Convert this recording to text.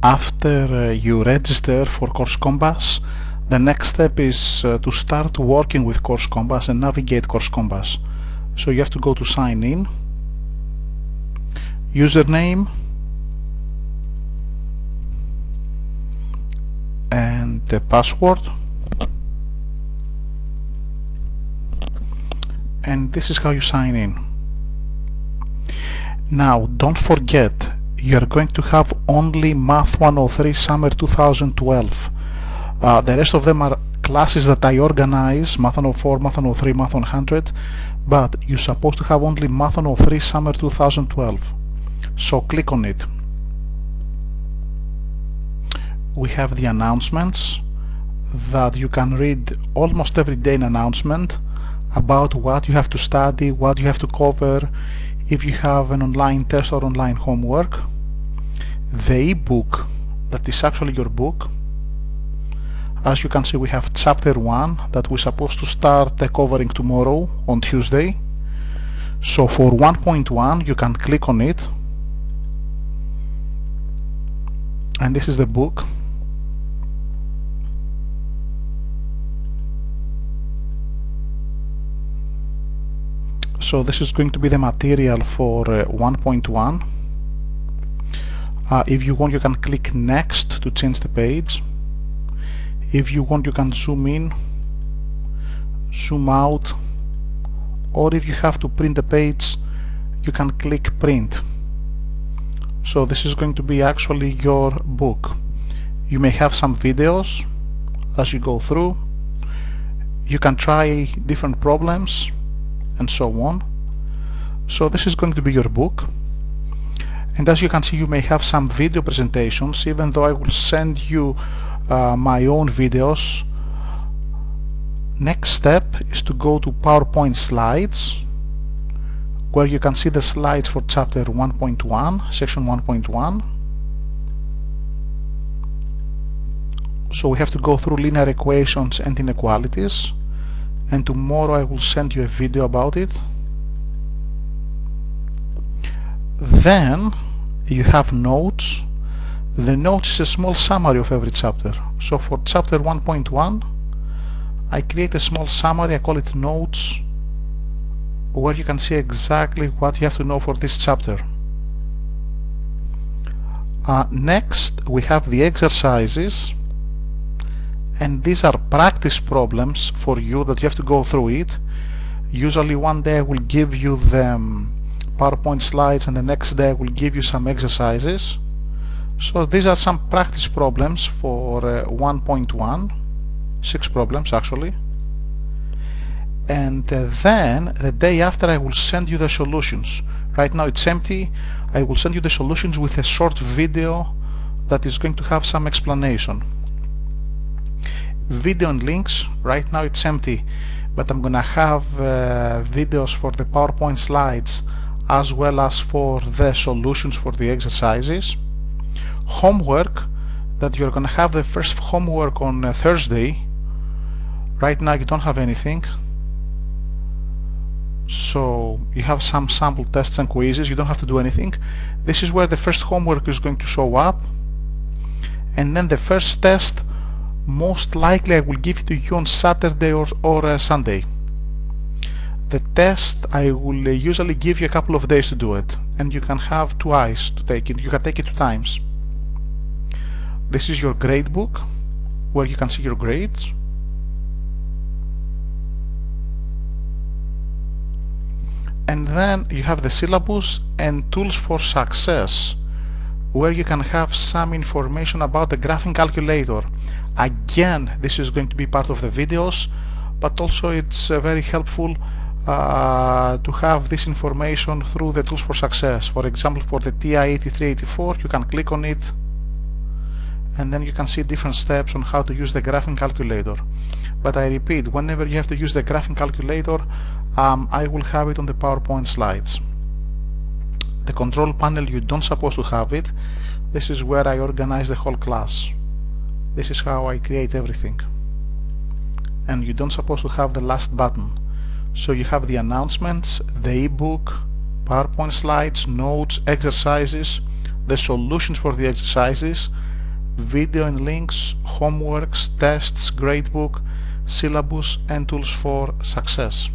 After you register for Course Compass, the next step is to start working with Course Compass and navigate Course Compass. So you have to go to sign in, username, and the password, and this is how you sign in. Now don't forget, you are going to have only Math 103 Summer 2012. The rest of them are classes that I organize, Math 104, Math 103, Math 100, but you're supposed to have only Math 103 Summer 2012. So click on it. We have the announcements that you can read almost every day, an announcement about what you have to study, what you have to cover, if you have an online test or online homework. The ebook, that is actually your book. As you can see, we have chapter 1 that we're supposed to start covering tomorrow on Tuesday. So for 1.1 you can click on it, and this is the book. So this is going to be the material for 1.1. If you want, you can click next to change the page. If you want, you can zoom in, zoom out, or if you have to print the page, you can click print. So this is going to be actually your book. You may have some videos as you go through. You can try different problems and so on. So this is going to be your book. And as you can see, you may have some video presentations, even though I will send you my own videos. Next step is to go to PowerPoint slides, where you can see the slides for chapter 1.1, section 1.1. So we have to go through linear equations and inequalities, and tomorrow I will send you a video about it. Then you have notes. The notes is a small summary of every chapter. So for chapter 1.1 I create a small summary, I call it notes, where you can see exactly what you have to know for this chapter. Next we have the exercises, and these are practice problems for you that you have to go through it. Usually one day I will give you the PowerPoint slides, and the next day I will give you some exercises. So these are some practice problems for 1.1, 6 problems actually. And then the day after I will send you the solutions. Right now it's empty. I will send you the solutions with a short video that is going to have some explanation. Video and links, right now it's empty, but I'm gonna have videos for the PowerPoint slides as well as for the solutions for the exercises. Homework, that you're gonna have the first homework on Thursday. Right now you don't have anything, so you have some sample tests and quizzes. You don't have to do anything. This is where the first homework is going to show up, and then the first test most likely I will give it to you on Saturday or Sunday. The test I will usually give you a couple of days to do it, and you can have twice to take it. You can take it 2 times. This is your grade book, where you can see your grades. And then you have the syllabus and tools for success, where you can have some information about the graphing calculator. Again, this is going to be part of the videos, but also it's very helpful to have this information through the tools for success. For example, for the TI-8384 you can click on it, and then you can see different steps on how to use the graphing calculator. But I repeat, whenever you have to use the graphing calculator, I will have it on the PowerPoint slides. The control panel, you don't supposed to have it. This is where I organize the whole class. This is how I create everything. And you don't supposed to have the last button. So you have the announcements, the ebook, PowerPoint slides, notes, exercises, the solutions for the exercises, video and links, homeworks, tests, gradebook, syllabus and tools for success.